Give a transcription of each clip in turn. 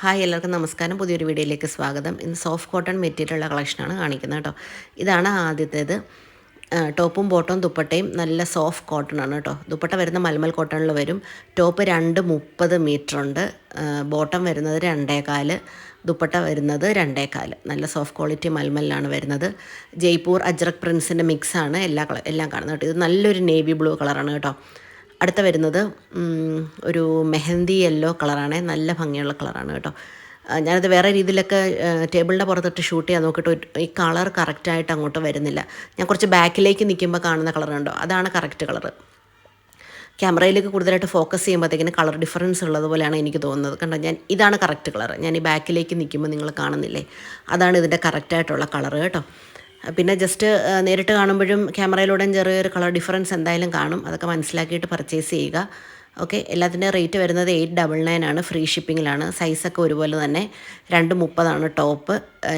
Hi എല്ലാവർക്കും നമസ്കാരം. പുതിയൊരു വീഡിയോയിലേക്ക് സ്വാഗതം. ഇന്ന് സോഫ്റ്റ് കോട്ടൺ മെറ്റീരിയലുള്ള കളക്ഷനാണ് കാണിക്കുന്നത് കേട്ടോ. ഇതാണ് ആദ്യത്തേത്. ടോപ്പും ബോട്ടവും ദുപ്പട്ടയും നല്ല സോഫ്റ്റ് കോട്ടൺ ആണ് കേട്ടോ. ദുപ്പട്ട വരുന്ന മൽമൽ കോട്ടണിൽ വരും. ടോപ്പ് 230 മീറ്റർ ഉണ്ട്. ബോട്ടം വരുന്നത് 2.25, ദുപ്പട്ട വരുന്നത് 2.25. നല്ല സോഫ്റ്റ് ക്വാളിറ്റി മൽമലിലാണ് വരുന്നത്. ജയ്പൂർ അജ്രക് പ്രിൻസിൻ്റെ മിക്സാണ് എല്ലാം കാണുന്നത് കേട്ടോ. ഇത് നല്ലൊരു നേവി ബ്ലൂ കളറാണ് കേട്ടോ. അടുത്ത വരുന്നത് ഒരു മെഹന്തി യെല്ലോ കളറാണ്. നല്ല ഭംഗിയുള്ള കളറാണ് കേട്ടോ. ഞാനത് വേറെ രീതിയിലൊക്കെ ടേബിളിൻ്റെ പുറത്തിട്ട് ഷൂട്ട് ചെയ്യാൻ നോക്കിയിട്ട് ഈ കളർ കറക്റ്റായിട്ട് അങ്ങോട്ട് വരുന്നില്ല. ഞാൻ കുറച്ച് ബാക്കിലേക്ക് നിൽക്കുമ്പോൾ കാണുന്ന കളർ കണ്ടോ, അതാണ് കറക്റ്റ് കളറ്. ക്യാമറയിലേക്ക് കൂടുതലായിട്ട് ഫോക്കസ് ചെയ്യുമ്പോഴത്തേക്കിന് കളർ ഡിഫറൻസ് ഉള്ളതുപോലെയാണ് എനിക്ക് തോന്നുന്നത്. കണ്ടോ, ഇതാണ് കറക്റ്റ് കളർ. ഞാൻ ഈ ബാക്കിലേക്ക് നിൽക്കുമ്പോൾ നിങ്ങൾ കാണുന്നില്ലേ, അതാണ് ഇതിൻ്റെ കറക്റ്റായിട്ടുള്ള കളർ കേട്ടോ. പിന്നെ ജസ്റ്റ് നേരിട്ട് കാണുമ്പോഴും ക്യാമറയിലൂടെയും ചെറിയൊരു കളർ ഡിഫറൻസ് എന്തായാലും കാണും. അതൊക്കെ മനസ്സിലാക്കിയിട്ട് പർച്ചേസ് ചെയ്യുക. ഓക്കെ, എല്ലാത്തിൻ്റെ റേറ്റ് വരുന്നത് 899 ആണ്. ഫ്രീ ഷിപ്പിങ്ങിലാണ്. സൈസൊക്കെ ഒരുപോലെ തന്നെ. 230 ടോപ്പ്,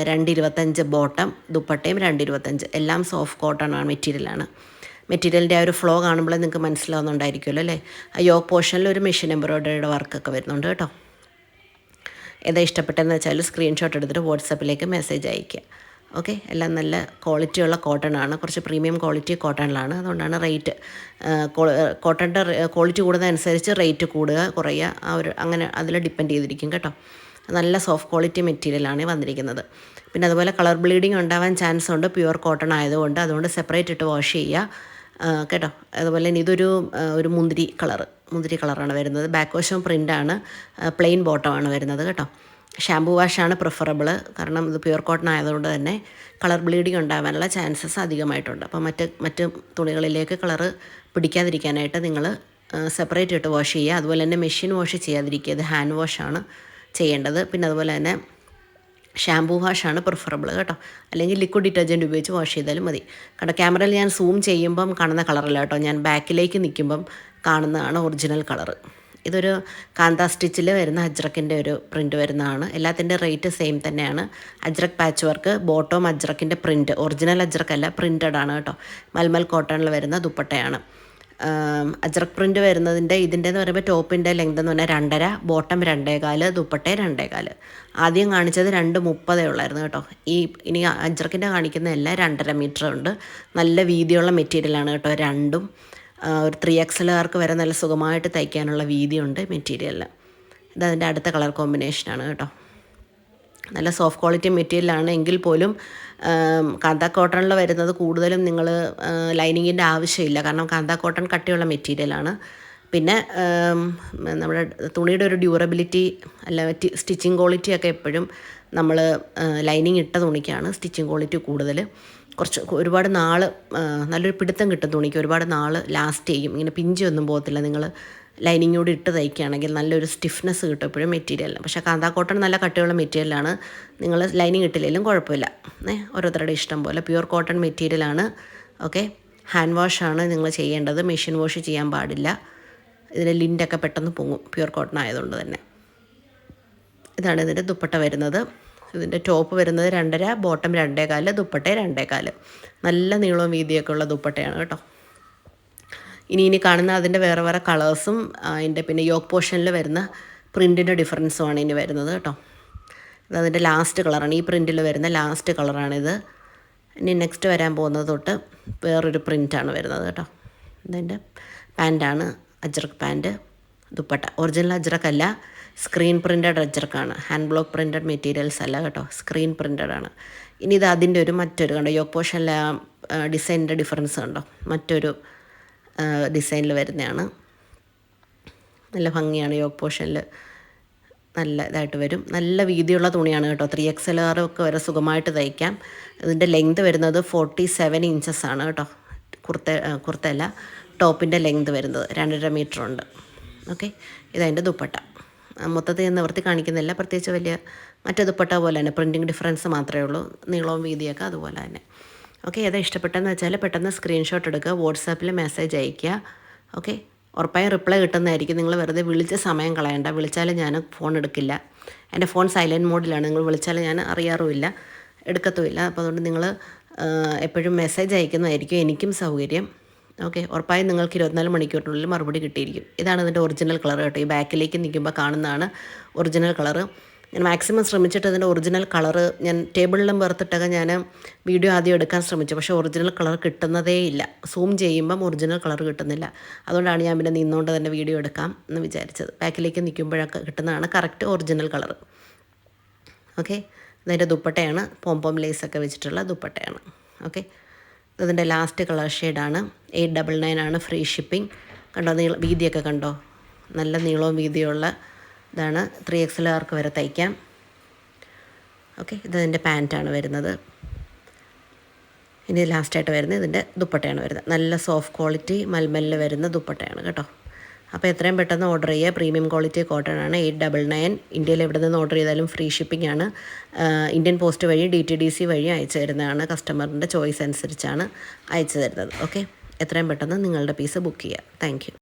225 ബോട്ടം, ദുപ്പട്ടയും 225. എല്ലാം സോഫ്റ്റ് കോട്ടൺ ആണ്, മെറ്റീരിയലിൻ്റെ ആ ഒരു ഫ്ലോ കാണുമ്പോഴേ നിങ്ങൾക്ക് മനസ്സിലാവുന്നുണ്ടായിരിക്കുമല്ലോ അല്ലേ. ആ യോക്ക് പോർഷനിൽ ഒരു മെഷീൻ എംബ്രോയ്ഡറിയുടെ വർക്കൊക്കെ വരുന്നുണ്ട് കേട്ടോ. ഏതാ ഇഷ്ടപ്പെട്ടതെന്ന് വെച്ചാൽ സ്ക്രീൻഷോട്ട് എടുത്തിട്ട് വാട്സപ്പിലേക്ക് മെസ്സേജ് അയയ്ക്കുക. ഓക്കെ, എല്ലാം നല്ല ക്വാളിറ്റിയുള്ള കോട്ടൺ ആണ്. കുറച്ച് പ്രീമിയം ക്വാളിറ്റി കോട്ടണിലാണ്. അതുകൊണ്ടാണ് റേറ്റ്, കോട്ടണിൻ്റെ ക്വാളിറ്റി കൂടുന്നതനുസരിച്ച് റേറ്റ് കൂടുക കുറയുക, അങ്ങനെ അതിൽ ഡിപ്പെൻഡ് ചെയ്തിരിക്കും കേട്ടോ. നല്ല സോഫ്റ്റ് ക്വാളിറ്റി മെറ്റീരിയലാണ് വന്നിരിക്കുന്നത്. പിന്നെ അതുപോലെ കളർ ബ്ലീഡിങ് ഉണ്ടാവാൻ ചാൻസ് ഉണ്ട്, പ്യുവർ കോട്ടൺ ആയതുകൊണ്ട്. അതുകൊണ്ട് സെപ്പറേറ്റ് ഇട്ട് വാഷ് ചെയ്യുക കേട്ടോ. അതുപോലെ തന്നെ ഒരു മുന്തിരി കളറാണ് വരുന്നത്. ബാക്ക് വശം പ്രിൻ്റാണ്, പ്ലെയിൻ ബോട്ടമാണ് വരുന്നത് കേട്ടോ. ഷാമ്പൂ വാഷാണ് പ്രിഫറബിൾ, കാരണം ഇത് പ്യുവർ കോട്ടൺ ആയതുകൊണ്ട് തന്നെ കളർ ബ്ലീഡിങ് ഉണ്ടാകാനുള്ള ചാൻസസ് അധികമായിട്ടുണ്ട്. അപ്പോൾ മറ്റ് തുണികളിലേക്ക് കളറ് പിടിക്കാതിരിക്കാനായിട്ട് നിങ്ങൾ സെപ്പറേറ്റ് ഇട്ട് വാഷ് ചെയ്യുക. അതുപോലെ തന്നെ മെഷീൻ വാഷ് ചെയ്യാതിരിക്കുക, ഇത് ഹാൻഡ് വാഷാണ് ചെയ്യേണ്ടത്. പിന്നെ അതുപോലെ തന്നെ ഷാമ്പൂ വാഷാണ് പ്രിഫറബിൾ കേട്ടോ. അല്ലെങ്കിൽ ലിക്വിഡ് ഡിറ്റർജൻറ്റ് ഉപയോഗിച്ച് വാഷ് ചെയ്താലും മതി. കാരണം ക്യാമറയിൽ ഞാൻ സൂം ചെയ്യുമ്പം കാണുന്ന കളറല്ല കേട്ടോ, ഞാൻ ബാക്കിലേക്ക് നിൽക്കുമ്പം കാണുന്നതാണ് ഒറിജിനൽ കളറ്. ഇതൊരു കാന്ത സ്റ്റിച്ചിൽ വരുന്ന അജ്രക്കിൻ്റെ ഒരു പ്രിൻറ്റ് വരുന്നതാണ്. എല്ലാത്തിൻ്റെ റേറ്റ് സെയിം തന്നെയാണ്. അജ്രക് പാച്ച് വർക്ക്, ബോട്ടം അജ്രക്കിൻ്റെ പ്രിൻറ്റ്, ഒറിജിനൽ അജ്രക്കല്ല, പ്രിൻറ്റഡ് ആണ് കേട്ടോ. മൽമൽ കോട്ടണിൽ വരുന്ന ദുപ്പട്ടയാണ്. അജ്രക് പ്രിൻറ്റ് വരുന്നതിൻ്റെ എന്ന് പറയുമ്പോൾ ടോപ്പിൻ്റെ ലെങ്ത് എന്ന് പറഞ്ഞാൽ 2.5, ബോട്ടം 2.25, ദുപ്പട്ട 2.25. ആദ്യം കാണിച്ചത് 230 ഉള്ളായിരുന്നു കേട്ടോ. ഇനി അജ്രക്കിൻ്റെ കാണിക്കുന്നതെല്ലാം 2.5 മീറ്റർ ഉണ്ട്. നല്ല വീതിയുള്ള മെറ്റീരിയലാണ് കേട്ടോ. രണ്ടും ഒരു 3XLകാർക്ക് വരെ നല്ല സുഖമായിട്ട് തയ്ക്കാനുള്ള വീതിയുണ്ട് മെറ്റീരിയലിൽ. ഇതതിൻ്റെ അടുത്ത കളർ കോമ്പിനേഷനാണ് കേട്ടോ. നല്ല സോഫ്റ്റ് ക്വാളിറ്റി മെറ്റീരിയലാണ് എങ്കിൽ പോലും കാന്ത കോട്ടണിൽ വരുന്നത് കൂടുതലും നിങ്ങൾ ലൈനിങ്ങിൻ്റെ ആവശ്യമില്ല, കാരണം കാന്ത കോട്ടൺ കട്ടിയുള്ള മെറ്റീരിയലാണ്. പിന്നെ നമ്മുടെ തുണിയുടെ ഒരു ഡ്യൂറബിലിറ്റി സ്റ്റിച്ചിങ് ക്വാളിറ്റിയൊക്കെ എപ്പോഴും നമ്മൾ ലൈനിങ് ഇട്ട തുണിക്കാണ് സ്റ്റിച്ചിങ് ക്വാളിറ്റി കൂടുതൽ. ഒരുപാട് നാൾ നല്ലൊരു പിടുത്തം കിട്ടും തുണിക്ക്, ഒരുപാട് നാൾ ലാസ്റ്റ് ചെയ്യും. ഇങ്ങനെ പിഞ്ചൊന്നും പോകത്തില്ല. നിങ്ങൾ ലൈനിങ്ങോട് ഇട്ട് തയ്ക്കുകയാണെങ്കിൽ നല്ലൊരു സ്റ്റിഫ്നെസ് കിട്ടും എപ്പോഴും മെറ്റീരിയലിന്. പക്ഷേ കാന്ത കോട്ടൺ നല്ല കട്ടിയുള്ള മെറ്റീരിയലാണ്. നിങ്ങൾ ലൈനിങ് ഇട്ടില്ലെങ്കിലും കുഴപ്പമില്ല. ഓരോരുത്തരുടെ ഇഷ്ടം പോലെ. പ്യുവർ കോട്ടൺ മെറ്റീരിയലാണ്. ഓക്കെ, ഹാൻഡ് വാഷാണ് നിങ്ങൾ ചെയ്യേണ്ടത്, മെഷീൻ വാഷ് ചെയ്യാൻ പാടില്ല. ഇതിൻ്റെ ലിൻ്റൊക്കെ പെട്ടെന്ന് പൊങ്ങും, പ്യുവർ കോട്ടൺ ആയതുകൊണ്ട് തന്നെ. ഇതാണ് ഇതിൻ്റെ ദുപ്പട്ട വരുന്നത്. ഇതിൻ്റെ ടോപ്പ് വരുന്നത് 2.5, ബോട്ടം 2.25, ദുപ്പട്ട 2.25. നല്ല നീളവും വീതിയൊക്കെ ഉള്ള ദുപ്പട്ടയാണ് കേട്ടോ. ഇനി കാണുന്ന അതിൻ്റെ വേറെ കളേഴ്സും അതിൻ്റെ പിന്നെ യോക്ക് പോർഷനിൽ വരുന്ന പ്രിൻറ്റിൻ്റെ ഡിഫറൻസുമാണ് ഇനി വരുന്നത് കേട്ടോ. ഇതതിൻ്റെ ലാസ്റ്റ് കളറാണ്, ഈ പ്രിൻറ്റിൽ വരുന്ന ലാസ്റ്റ് കളറാണിത്. ഇനി നെക്സ്റ്റ് വരാൻ പോകുന്നത് തൊട്ട് വേറൊരു പ്രിൻറ്റാണ് വരുന്നത് കേട്ടോ. ഇതിൻ്റെ പാൻറ്റാണ് അജ്രക് പാൻറ്റ്, ദുപ്പട്ട ഒറിജിനൽ അജ്രക്കല്ല, സ്ക്രീൻ പ്രിൻറ്റഡ് അജ്രക്കാണ്. ഹാൻഡ് ബ്ലോക്ക് പ്രിൻറ്റഡ് മെറ്റീരിയൽസ് അല്ല കേട്ടോ, സ്ക്രീൻ പ്രിൻറ്റഡ് ആണ്. ഇനി ഇത് അതിൻ്റെ മറ്റൊരു കണ്ടോ, യോക്ക് പോർഷനിലെ ഡിസൈനിൻ്റെ ഡിഫറൻസ് കണ്ടോ, മറ്റൊരു ഡിസൈനിൽ വരുന്നതാണ്. നല്ല ഭംഗിയാണ്. യോക്ക് പോർഷനിൽ നല്ല ഇതായിട്ട് വരും. നല്ല വീതിയുള്ള തുണിയാണ് കേട്ടോ. 3XLകാരൊക്കെ വരെ സുഖമായിട്ട് തയ്ക്കാം. ഇതിൻ്റെ ലെങ്ത് വരുന്നത് 47 ഇഞ്ചസ് ആണ് കേട്ടോ. കുർത്തയല്ല, ടോപ്പിൻ്റെ ലെങ്ത് വരുന്നത് 2.5 മീറ്റർ ഉണ്ട്. ഓക്കെ, ഇതതിൻ്റെ ദുപ്പട്ട. മൊത്തത്തിൽ നിവർത്തി കാണിക്കുന്നില്ല, പ്രത്യേകിച്ച് വലിയ മറ്റേ ദുപ്പട്ട പോലെ തന്നെ പ്രിൻറ്റിങ് ഡിഫറൻസ് മാത്രമേ ഉള്ളൂ. നീളവും വീതിയൊക്കെ അതുപോലെ തന്നെ. ഓക്കെ, ഏതാ ഇഷ്ടപ്പെട്ടതെന്ന് വെച്ചാൽ പെട്ടെന്ന് സ്ക്രീൻഷോട്ട് എടുക്കുക, വാട്സാപ്പിൽ മെസ്സേജ് അയയ്ക്കുക. ഓക്കെ, ഉറപ്പായും റിപ്ലൈ കിട്ടുന്നതായിരിക്കും. നിങ്ങൾ വെറുതെ വിളിച്ച് സമയം കളയണ്ട. വിളിച്ചാൽ ഞാൻ ഫോൺ എടുക്കില്ല. എൻ്റെ ഫോൺ സൈലൻറ്റ് മോഡിലാണ്. നിങ്ങൾ വിളിച്ചാൽ ഞാൻ അറിയാറുമില്ല, എടുക്കത്തുമില്ല. അപ്പോൾ അതുകൊണ്ട് നിങ്ങൾ എപ്പോഴും മെസ്സേജ് അയക്കുന്നതായിരിക്കും എനിക്കും സൗകര്യം. ഓക്കെ, ഉറപ്പായും നിങ്ങൾക്ക് 24 മണിക്കൂറിനുള്ളിൽ മറുപടി കിട്ടിയിരിക്കും. ഇതാണ് ഇതിൻ്റെ ഒറിജിനൽ കളർ കേട്ടോ. ഈ ബാക്കിലേക്ക് നിൽക്കുമ്പോൾ കാണുന്നതാണ് ഒറിജിനൽ കളറ്. ഞാൻ മാക്സിമം ശ്രമിച്ചിട്ട് അതിൻ്റെ ഒറിജിനൽ കളറ് ഞാൻ ടേബിളിലും പുറത്തിട്ടൊക്കെ ഞാൻ വീഡിയോ ആദ്യം എടുക്കാൻ ശ്രമിച്ചു. പക്ഷേ ഒറിജിനൽ കളർ കിട്ടുന്നതേ ഇല്ല. സൂം ചെയ്യുമ്പം ഒറിജിനൽ കളർ കിട്ടുന്നില്ല. അതുകൊണ്ടാണ് ഞാൻ പിന്നെ നിന്നുകൊണ്ട് തന്നെ വീഡിയോ എടുക്കാം എന്ന് വിചാരിച്ചത്. ബാക്കിലേക്ക് നിൽക്കുമ്പോഴൊക്കെ കിട്ടുന്നതാണ് കറക്റ്റ് ഒറിജിനൽ കളർ. ഓക്കെ, ഇതിൻ്റെ ദുപ്പട്ടയാണ്. പോംപോം ലേസൊക്കെ വെച്ചിട്ടുള്ള ദുപ്പട്ടയാണ്. ഓക്കെ, ഇതിൻ്റെ ലാസ്റ്റ് കളർ ഷെയ്ഡാണ്. 899 ആണ് ഫ്രീ ഷിപ്പിംഗ്. കണ്ടോ, വീതിയൊക്കെ കണ്ടോ, നല്ല നീളവും വീതിയുള്ള ഇതാണ്. 3XL വരെ തയ്ക്കാം. ഓക്കെ, ഇതിൻ്റെ പാൻറ്റാണ് വരുന്നത്. ഇനി ലാസ്റ്റായിട്ട് വരുന്നത് ഇതിൻ്റെ ദുപ്പട്ടയാണ് വരുന്നത്. നല്ല സോഫ്റ്റ് ക്വാളിറ്റി മൽമലിൽ വരുന്ന ദുപ്പട്ടയാണ് കേട്ടോ. അപ്പോൾ എത്രയും പെട്ടെന്ന് ഓർഡർ ചെയ്യുക. പ്രീമിയം ക്വാളിറ്റി കോട്ടൺ ആണ്. 899. ഇന്ത്യയിൽ എവിടെ നിന്ന് ഓർഡർ ചെയ്താലും ഫ്രീ ഷിപ്പിംഗ് ആണ്. ഇന്ത്യൻ പോസ്റ്റ് വഴി DTDC വഴി അയച്ചു തരുന്നതാണ്. കസ്റ്റമറിൻ്റെ ചോയ്സ് അനുസരിച്ചാണ് അയച്ചു തരുന്നത്. ഓക്കെ, എത്രയും പെട്ടെന്ന് നിങ്ങളുടെ പീസ് ബുക്ക് ചെയ്യുക. Thank you.